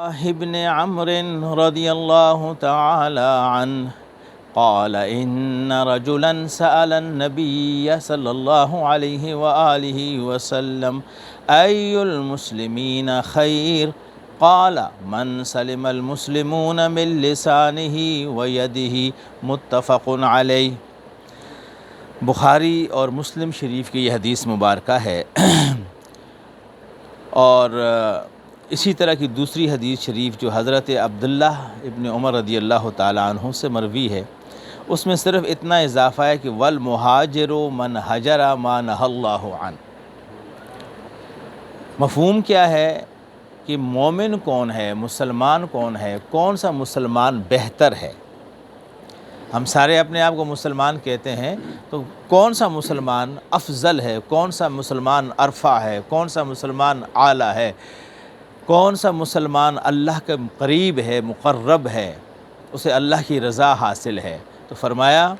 ابن عمرو رضی اللہ تعالی عنہ قال ان رجلا سأل النبي صلی اللہ علیہ وآلہ وسلم ای المسلمین خیر قال من سلم المسلمون من لسانہ ویدہ متفق علیہ۔ بخاری اور مسلم شریف کی یہ حدیث مبارکہ ہے، اور اسی طرح کی دوسری حدیث شریف جو حضرت عبداللہ ابن عمر رضی اللہ تعالیٰ عنہ سے مروی ہے، اس میں صرف اتنا اضافہ ہے کہ والمہاجر من ہجر ما نہی اللہ عنہ۔ مفہوم کیا ہے کہ مومن کون ہے، مسلمان کون ہے، کون سا مسلمان بہتر ہے۔ ہم سارے اپنے آپ کو مسلمان کہتے ہیں، تو کون سا مسلمان افضل ہے، کون سا مسلمان ارفع ہے، کون سا مسلمان اعلیٰ ہے، کون سا مسلمان اللہ کے قریب ہے، مقرب ہے، اسے اللہ کی رضا حاصل ہے۔ تو فرمایا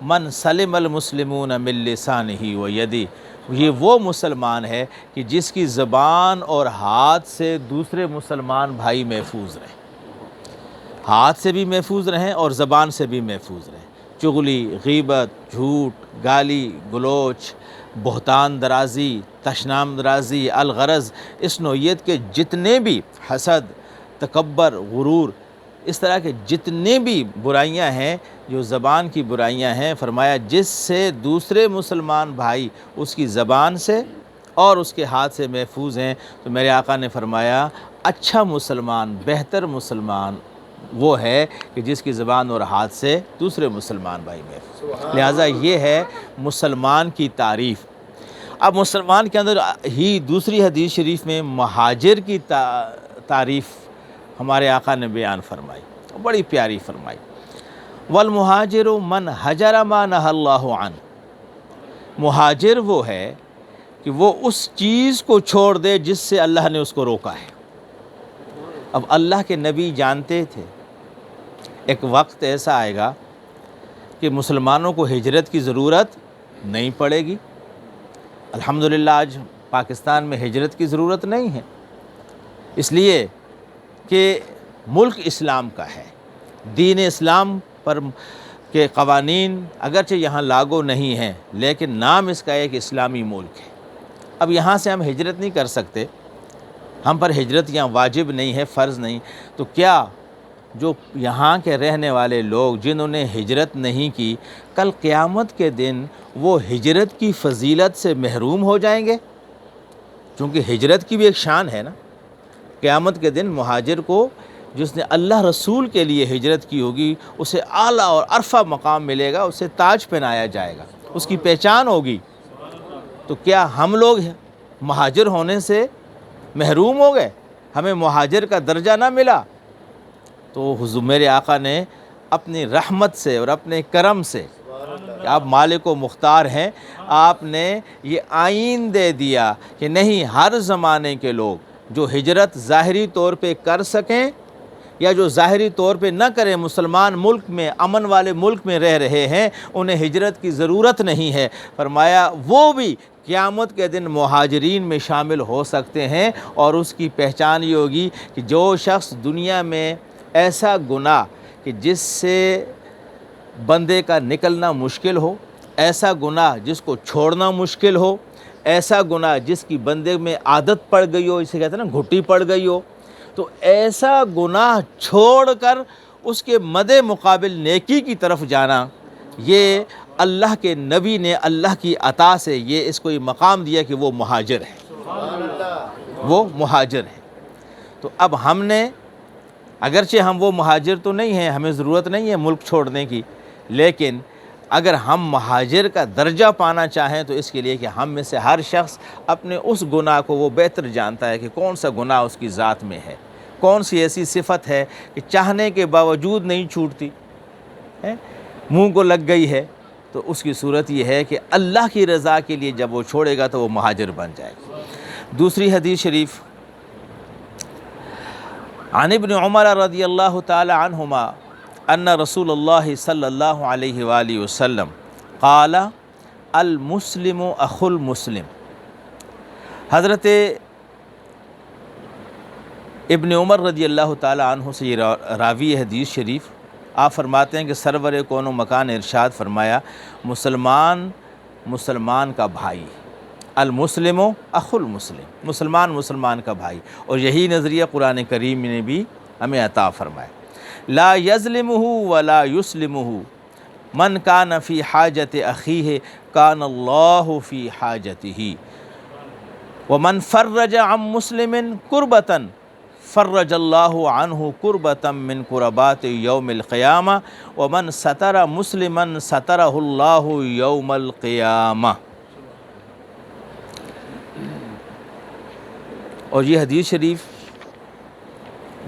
من سلم المسلمون من لسانہ و یدہ، یہ وہ مسلمان ہے کہ جس کی زبان اور ہاتھ سے دوسرے مسلمان بھائی محفوظ رہیں، ہاتھ سے بھی محفوظ رہیں اور زبان سے بھی محفوظ رہیں۔ چغلی، غیبت، جھوٹ، گالی گلوچ، بہتان درازی، تشنام درازی، الغرض، اس نوعیت کے جتنے بھی حسد، تکبر، غرور، اس طرح کے جتنے بھی برائیاں ہیں جو زبان کی برائیاں ہیں، فرمایا جس سے دوسرے مسلمان بھائی اس کی زبان سے اور اس کے ہاتھ سے محفوظ ہیں، تو میرے آقا نے فرمایا اچھا مسلمان، بہتر مسلمان وہ ہے کہ جس کی زبان اور ہاتھ سے دوسرے مسلمان بھائی محفوظ۔ لہٰذا یہ ہے مسلمان کی تعریف۔ اب مسلمان کے اندر ہی دوسری حدیث شریف میں مہاجر کی تعریف ہمارے آقا نے بیان فرمائی، بڑی پیاری فرمائی۔ والمہاجر من ہجر ما نہی اللہ عنہ، مہاجر وہ ہے کہ وہ اس چیز کو چھوڑ دے جس سے اللہ نے اس کو روکا ہے۔ اب اللہ کے نبی جانتے تھے ایک وقت ایسا آئے گا کہ مسلمانوں کو ہجرت کی ضرورت نہیں پڑے گی۔ الحمدللہ آج پاکستان میں ہجرت کی ضرورت نہیں ہے، اس لیے کہ ملک اسلام کا ہے، دین اسلام پر کے قوانین اگرچہ یہاں لاگو نہیں ہیں، لیکن نام اس کا ایک اسلامی ملک ہے۔ اب یہاں سے ہم ہجرت نہیں کر سکتے، ہم پر ہجرت یہاں واجب نہیں ہے، فرض نہیں، تو کیا جو یہاں کے رہنے والے لوگ جنہوں نے ہجرت نہیں کی، کل قیامت کے دن وہ ہجرت کی فضیلت سے محروم ہو جائیں گے؟ چونکہ ہجرت کی بھی ایک شان ہے نا۔ قیامت کے دن مہاجر کو، جس نے اللہ رسول کے لیے ہجرت کی ہوگی، اسے اعلیٰ اور عرفہ مقام ملے گا، اسے تاج پہنایا جائے گا، اس کی پہچان ہوگی۔ تو کیا ہم لوگ مہاجر ہونے سے محروم ہو گئے، ہمیں مہاجر کا درجہ نہ ملا؟ تو حضور میرے آقا نے اپنی رحمت سے اور اپنے کرم سے، کہ آپ مالک و مختار ہیں، آپ نے یہ آئین دے دیا کہ نہیں، ہر زمانے کے لوگ جو ہجرت ظاہری طور پہ کر سکیں یا جو ظاہری طور پہ نہ کریں، مسلمان ملک میں، امن والے ملک میں رہ رہے ہیں، انہیں ہجرت کی ضرورت نہیں ہے۔ فرمایا وہ بھی قیامت کے دن مہاجرین میں شامل ہو سکتے ہیں، اور اس کی پہچان یہ ہوگی کہ جو شخص دنیا میں ایسا گناہ کہ جس سے بندے کا نکلنا مشکل ہو، ایسا گناہ جس کو چھوڑنا مشکل ہو، ایسا گناہ جس کی بندے میں عادت پڑ گئی ہو، اسے کہتے ہیں نا گھٹی پڑ گئی ہو، تو ایسا گناہ چھوڑ کر اس کے مد مقابل نیکی کی طرف جانا، یہ اللہ کے نبی نے اللہ کی عطا سے یہ اس کو یہ مقام دیا کہ وہ مہاجر ہے، وہ مہاجر ہے۔ تو اب ہم نے، اگرچہ ہم وہ مہاجر تو نہیں ہیں، ہمیں ضرورت نہیں ہے ملک چھوڑنے کی، لیکن اگر ہم مہاجر کا درجہ پانا چاہیں تو اس کے لیے کہ ہم میں سے ہر شخص اپنے اس گناہ کو وہ بہتر جانتا ہے کہ کون سا گناہ اس کی ذات میں ہے، کون سی ایسی صفت ہے کہ چاہنے کے باوجود نہیں چھوٹتی، منہ کو لگ گئی ہے، تو اس کی صورت یہ ہے کہ اللہ کی رضا کے لیے جب وہ چھوڑے گا تو وہ مہاجر بن جائے گا۔ دوسری حدیث شریف عن ابن عمر رضی اللہ تعالی عنہما ان رسول اللہ صلی اللہ علیہ وآلہ وسلم قال المسلم اخو المسلم۔ حضرت ابن عمر رضی اللہ تعالیٰ عنہ سے یہ راوی حدیث شریف، آپ فرماتے ہیں کہ سرور کون و مکان ارشاد فرمایا، مسلمان کا بھائی، المسلم اخو المسلم، مسلمان کا بھائی، اور یہی نظریہ قرآن کریم نے بھی ہمیں عطا فرمایا، لا یظلمہ ولا یسلمہ، من کان فی حاجت اخیہ کان اللہ فی حاجتہ، ومن فرج عن مسلم کربۃ فرج اللہ عنہ کربۃ من کربات یوم القیامہ، ومن ستر مسلما سترہ اللہ یوم القیامہ۔ اور یہ حدیث شریف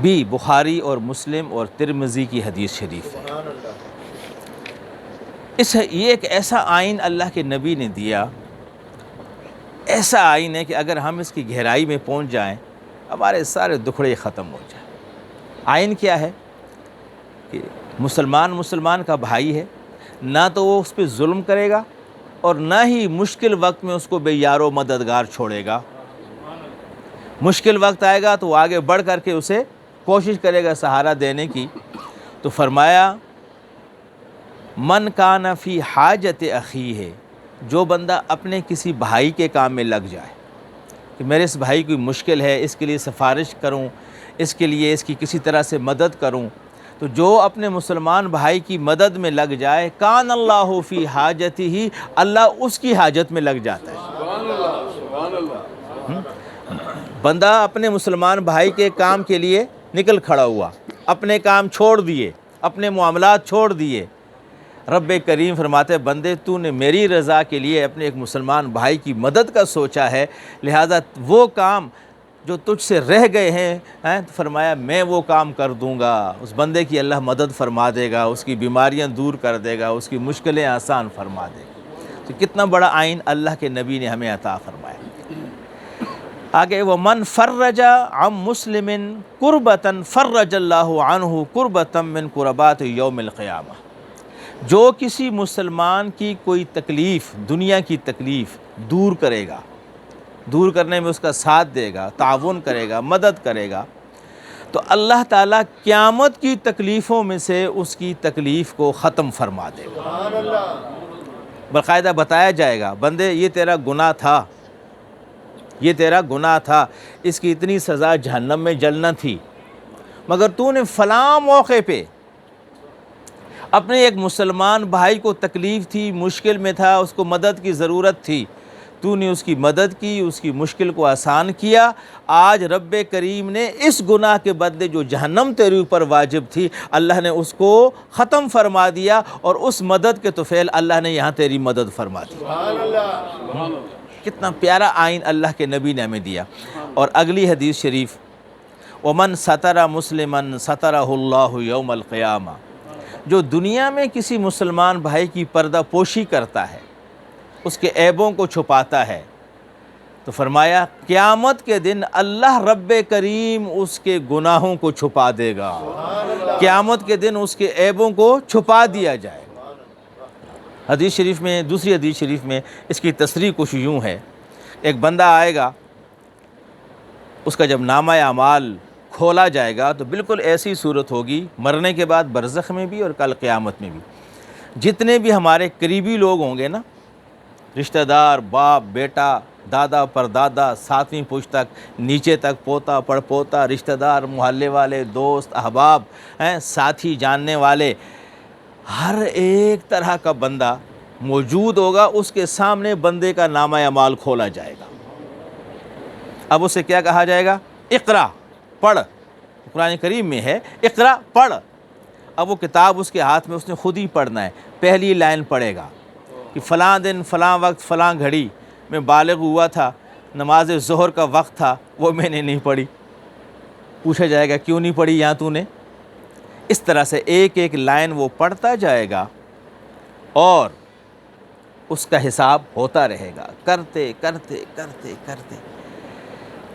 بھی بخاری اور مسلم اور ترمذی کی حدیث شریف ہے۔ یہ ایک ایسا آئین اللہ کے نبی نے دیا، ایسا آئین ہے کہ اگر ہم اس کی گہرائی میں پہنچ جائیں ہمارے سارے دکھڑے ختم ہو جائیں۔ آئین کیا ہے کہ مسلمان کا بھائی ہے، نہ تو وہ اس پہ ظلم کرے گا اور نہ ہی مشکل وقت میں اس کو بے یار و مددگار چھوڑے گا۔ مشکل وقت آئے گا تو وہ آگے بڑھ کر کے اسے کوشش کرے گا سہارا دینے کی۔ تو فرمایا من کان فی حاجت اخیہ، جو بندہ اپنے کسی بھائی کے کام میں لگ جائے کہ میرے اس بھائی کی مشکل ہے، اس کے لیے سفارش کروں، اس کے لیے اس کی کسی طرح سے مدد کروں، تو جو اپنے مسلمان بھائی کی مدد میں لگ جائے، کان اللہ فی حاجتہ، اللہ اس کی حاجت میں لگ جاتا ہے۔ بندہ اپنے مسلمان بھائی کے کام کے لیے نکل کھڑا ہوا، اپنے کام چھوڑ دیے، اپنے معاملات چھوڑ دیے، رب کریم فرماتے بندے تو نے میری رضا کے لیے اپنے ایک مسلمان بھائی کی مدد کا سوچا ہے، لہذا وہ کام جو تجھ سے رہ گئے ہیں فرمایا میں وہ کام کر دوں گا۔ اس بندے کی اللہ مدد فرما دے گا، اس کی بیماریاں دور کر دے گا، اس کی مشکلیں آسان فرما دے گا۔ تو کتنا بڑا آئین اللہ کے نبی نے ہمیں عطا فرمایا۔ آگے وَمَنْ فَرَّجَ عَنْ مُسْلِمٍ كُرْبَةً فَرَّجَ اللَّهُ عَنْهُ كُرْبَةً مِّن كُرَبَاتِ يَوْمِ الْقِيَامَةِ، جو کسی مسلمان کی کوئی تکلیف، دنیا کی تکلیف دور کرے گا، دور کرنے میں اس کا ساتھ دے گا، تعاون کرے گا، مدد کرے گا، تو اللہ تعالیٰ قیامت کی تکلیفوں میں سے اس کی تکلیف کو ختم فرما دے گا۔ باقاعدہ بتایا جائے گا بندے یہ تیرا گناہ تھا، یہ تیرا گناہ تھا، اس کی اتنی سزا جہنم میں جلنا تھی، مگر تو نے فلاں موقع پہ اپنے ایک مسلمان بھائی کو تکلیف تھی، مشکل میں تھا، اس کو مدد کی ضرورت تھی، تو نے اس کی مدد کی، اس کی مشکل کو آسان کیا۔ آج رب کریم نے اس گناہ کے بدلے جو جہنم تیرے اوپر واجب تھی، اللہ نے اس کو ختم فرما دیا، اور اس مدد کے طفیل اللہ نے یہاں تیری مدد فرما دی۔ کتنا پیارا آئین اللہ کے نبی نے ہمیں دیا۔ اور اگلی حدیث شریف وَمَنْ سَتَرَ مُسْلِمًا سَتَرَهُ اللَّهُ يَوْمَ الْقِيَامَةِ، جو دنیا میں کسی مسلمان بھائی کی پردہ پوشی کرتا ہے، اس کے عیبوں کو چھپاتا ہے، تو فرمایا قیامت کے دن اللہ رب کریم اس کے گناہوں کو چھپا دے گا، قیامت کے دن اس کے عیبوں کو چھپا دیا جائے گا۔ حدیث شریف میں، دوسری حدیث شریف میں اس کی تصریح کچھ یوں ہے، ایک بندہ آئے گا، اس کا جب نامہ اعمال کھولا جائے گا تو بالکل ایسی صورت ہوگی مرنے کے بعد برزخ میں بھی اور کل قیامت میں بھی، جتنے بھی ہمارے قریبی لوگ ہوں گے نا، رشتہ دار، باپ، بیٹا، دادا، پردادا، ساتویں پشت تک، نیچے تک، پوتا، پڑ پوتا، رشتہ دار، محلے والے، دوست، احباب، ساتھی، جاننے والے، ہر ایک طرح کا بندہ موجود ہوگا، اس کے سامنے بندے کا نامہ اعمال کھولا جائے گا۔ اب اسے کیا کہا جائے گا؟ اقرا، پڑھ، قرآن کریم میں ہے اقرا، پڑھ۔ اب وہ کتاب اس کے ہاتھ میں، اس نے خود ہی پڑھنا ہے۔ پہلی لائن پڑھے گا کہ فلاں دن، فلاں وقت، فلاں گھڑی میں بالغ ہوا تھا، نماز ظہر کا وقت تھا، وہ میں نے نہیں پڑھی۔ پوچھا جائے گا کیوں نہیں پڑھی یہاں تو نے؟ اس طرح سے ایک ایک لائن وہ پڑھتا جائے گا اور اس کا حساب ہوتا رہے گا، کرتے کرتے کرتے کرتے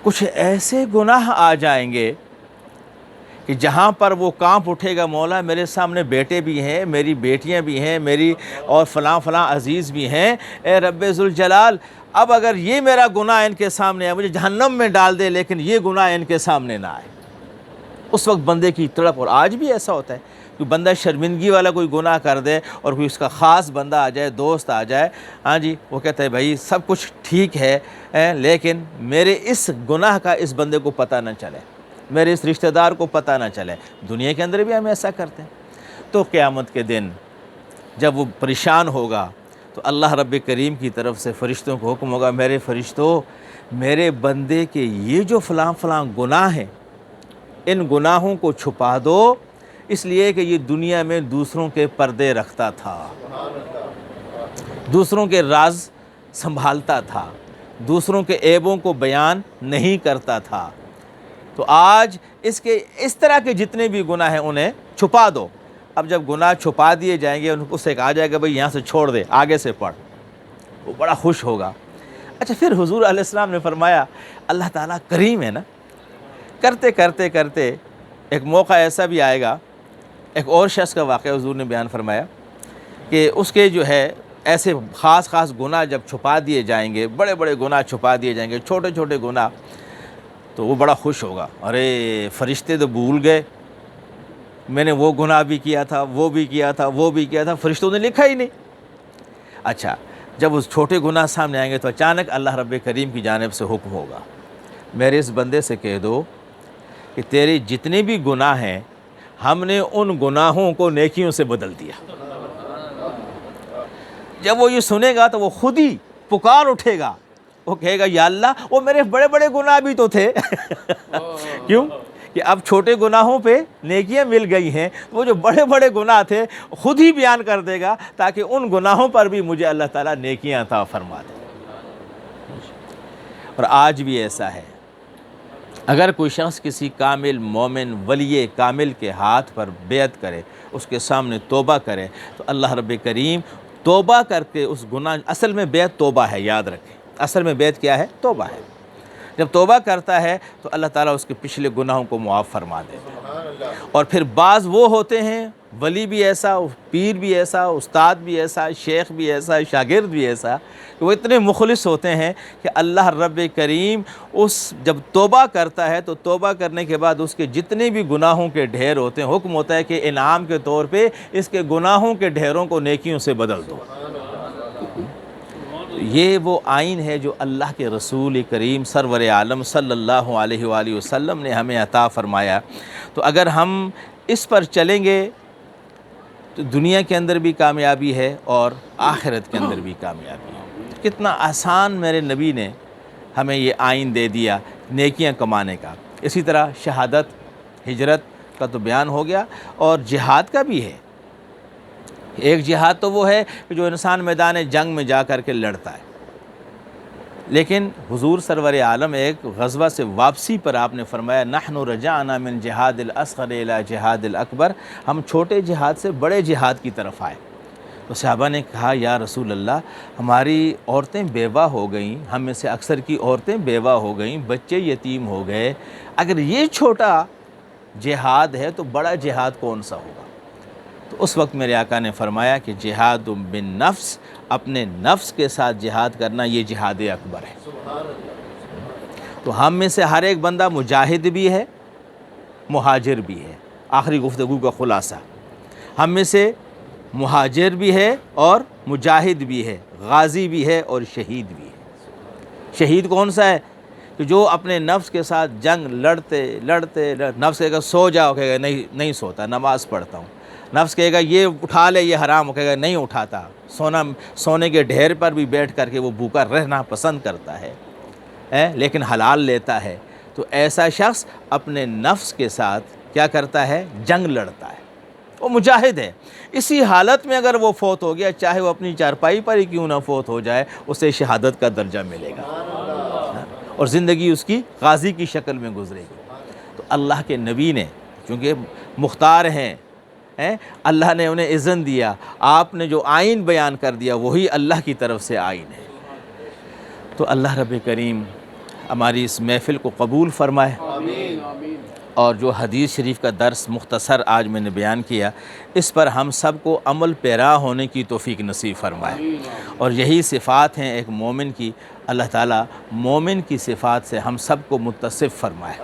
کچھ ایسے گناہ آ جائیں گے کہ جہاں پر وہ کانپ اٹھے گا، مولا میرے سامنے بیٹے بھی ہیں، میری بیٹیاں بھی ہیں، میری اور فلاں فلاں عزیز بھی ہیں، اے رب ذوالجلال اب اگر یہ میرا گناہ ان کے سامنے ہے، مجھے جہنم میں ڈال دے، لیکن یہ گناہ ان کے سامنے نہ آئے۔ اس وقت بندے کی تڑپ. اور آج بھی ایسا ہوتا ہے کہ بندہ شرمندگی والا کوئی گناہ کر دے اور کوئی اس کا خاص بندہ آ جائے, دوست آ جائے, ہاں جی, وہ کہتا ہے بھائی سب کچھ ٹھیک ہے لیکن میرے اس گناہ کا اس بندے کو پتہ نہ چلے, میرے اس رشتہ دار کو پتہ نہ چلے. دنیا کے اندر بھی ہم ایسا کرتے ہیں. تو قیامت کے دن جب وہ پریشان ہوگا تو اللہ رب کریم کی طرف سے فرشتوں کو حکم ہوگا, میرے فرشتوں, میرے بندے کے یہ جو فلاں فلاں گناہ ہیں ان گناہوں کو چھپا دو, اس لیے کہ یہ دنیا میں دوسروں کے پردے رکھتا تھا, دوسروں کے راز سنبھالتا تھا, دوسروں کے عیبوں کو بیان نہیں کرتا تھا. تو آج اس طرح کے جتنے بھی گناہ ہیں انہیں چھپا دو. اب جب گناہ چھپا دیے جائیں گے ان کو سے کہا جائے گا بھئی یہاں سے چھوڑ دے, آگے سے پڑھ, وہ بڑا خوش ہوگا. اچھا, پھر حضور علیہ السلام نے فرمایا اللہ تعالیٰ کریم ہے نا, کرتے کرتے کرتے ایک موقع ایسا بھی آئے گا. ایک اور شخص کا واقعہ حضور نے بیان فرمایا کہ اس کے جو ہے ایسے خاص خاص گناہ جب چھپا دیے جائیں گے, بڑے بڑے گناہ چھپا دیے جائیں گے, چھوٹے چھوٹے گناہ, تو وہ بڑا خوش ہوگا. ارے فرشتے تو بھول گئے, میں نے وہ گناہ بھی کیا تھا, وہ بھی کیا تھا, وہ بھی کیا تھا, فرشتوں نے لکھا ہی نہیں. اچھا, جب اس چھوٹے گناہ سامنے آئیں گے تو اچانک اللہ رب کریم کی جانب سے حکم ہوگا, میرے اس بندے سے کہہ دو کہ تیرے جتنے بھی گناہ ہیں ہم نے ان گناہوں کو نیکیوں سے بدل دیا. جب وہ یہ سنے گا تو وہ خود ہی پکار اٹھے گا, وہ کہے گا یا اللہ وہ میرے بڑے بڑے گناہ بھی تو تھے. کیوں کہ اب چھوٹے گناہوں پہ نیکیاں مل گئی ہیں, وہ جو بڑے بڑے گناہ تھے خود ہی بیان کر دے گا تاکہ ان گناہوں پر بھی مجھے اللہ تعالیٰ نیکیاں عطا فرما دے. اور آج بھی ایسا ہے, اگر کوئی شخص کسی کامل مومن ولی کامل کے ہاتھ پر بیعت کرے, اس کے سامنے توبہ کرے, تو اللہ رب کریم توبہ کر کے اس گناہ, اصل میں بیعت توبہ ہے, یاد رکھیں, اصل میں بیعت کیا ہے؟ توبہ ہے. جب توبہ کرتا ہے تو اللہ تعالیٰ اس کے پچھلے گناہوں کو معاف فرما دیتا ہے. اور پھر بعض وہ ہوتے ہیں, ولی بھی ایسا, پیر بھی ایسا, استاد بھی ایسا, شیخ بھی ایسا, شاگرد بھی ایسا, کہ وہ اتنے مخلص ہوتے ہیں کہ اللہ رب کریم اس جب توبہ کرتا ہے تو توبہ کرنے کے بعد اس کے جتنے بھی گناہوں کے ڈھیر ہوتے ہیں, حکم ہوتا ہے کہ انعام کے طور پہ اس کے گناہوں کے ڈھیروں کو نیکیوں سے بدل دو. یہ وہ آئین ہے جو اللہ کے رسول کریم سرور عالم صلی اللہ علیہ وآلہ وسلم نے ہمیں عطا فرمایا. تو اگر ہم اس پر چلیں گے تو دنیا کے اندر بھی کامیابی ہے اور آخرت کے اندر بھی کامیابی ہے. کتنا آسان میرے نبی نے ہمیں یہ آئین دے دیا نیکیاں کمانے کا. اسی طرح شہادت, ہجرت کا تو بیان ہو گیا, اور جہاد کا بھی ہے. ایک جہاد تو وہ ہے کہ جو انسان میدان جنگ میں جا کر کے لڑتا ہے, لیکن حضور سرور عالم ایک غزوہ سے واپسی پر آپ نے فرمایا نحن رجعنا من جہاد الاصغر الى جہاد الاکبر, ہم چھوٹے جہاد سے بڑے جہاد کی طرف آئے. تو صحابہ نے کہا یا رسول اللہ, ہماری عورتیں بیوہ ہو گئیں, ہم میں سے اکثر کی عورتیں بیوہ ہو گئیں, بچے یتیم ہو گئے, اگر یہ چھوٹا جہاد ہے تو بڑا جہاد کون سا ہوگا؟ تو اس وقت میرے آقا نے فرمایا کہ جہاد بالنفس, اپنے نفس کے ساتھ جہاد کرنا, یہ جہاد اکبر ہے. تو ہم میں سے ہر ایک بندہ مجاہد بھی ہے, مہاجر بھی ہے. آخری گفتگو کا خلاصہ, ہم میں سے مہاجر بھی ہے اور مجاہد بھی ہے, غازی بھی ہے اور شہید بھی ہے. شہید کون سا ہے؟ کہ جو اپنے نفس کے ساتھ جنگ لڑتے نفس کہے گا سو جاؤ, کہے گا نہیں سوتا, نماز پڑھتا ہوں. نفس کہے گا یہ اٹھا لے, یہ حرام, کہے گا نہیں اٹھاتا. سونے کے ڈھیر پر بھی بیٹھ کر کے وہ بھوکا رہنا پسند کرتا ہے لیکن حلال لیتا ہے. تو ایسا شخص اپنے نفس کے ساتھ کیا کرتا ہے؟ جنگ لڑتا ہے, وہ مجاہد ہے. اسی حالت میں اگر وہ فوت ہو گیا, چاہے وہ اپنی چارپائی پر ہی کیوں نہ فوت ہو جائے, اسے شہادت کا درجہ ملے گا اور زندگی اس کی غازی کی شکل میں گزرے گی. تو اللہ کے نبی نے چونکہ مختار ہیں, اللہ نے انہیں اذن دیا, آپ نے جو آئین بیان کر دیا وہی اللہ کی طرف سے آئین ہے. تو اللہ رب کریم ہماری اس محفل کو قبول فرمائے, اور جو حدیث شریف کا درس مختصر آج میں نے بیان کیا, اس پر ہم سب کو عمل پیرا ہونے کی توفیق نصیب فرمائے. اور یہی صفات ہیں ایک مومن کی, اللہ تعالیٰ مومن کی صفات سے ہم سب کو متصف فرمائے.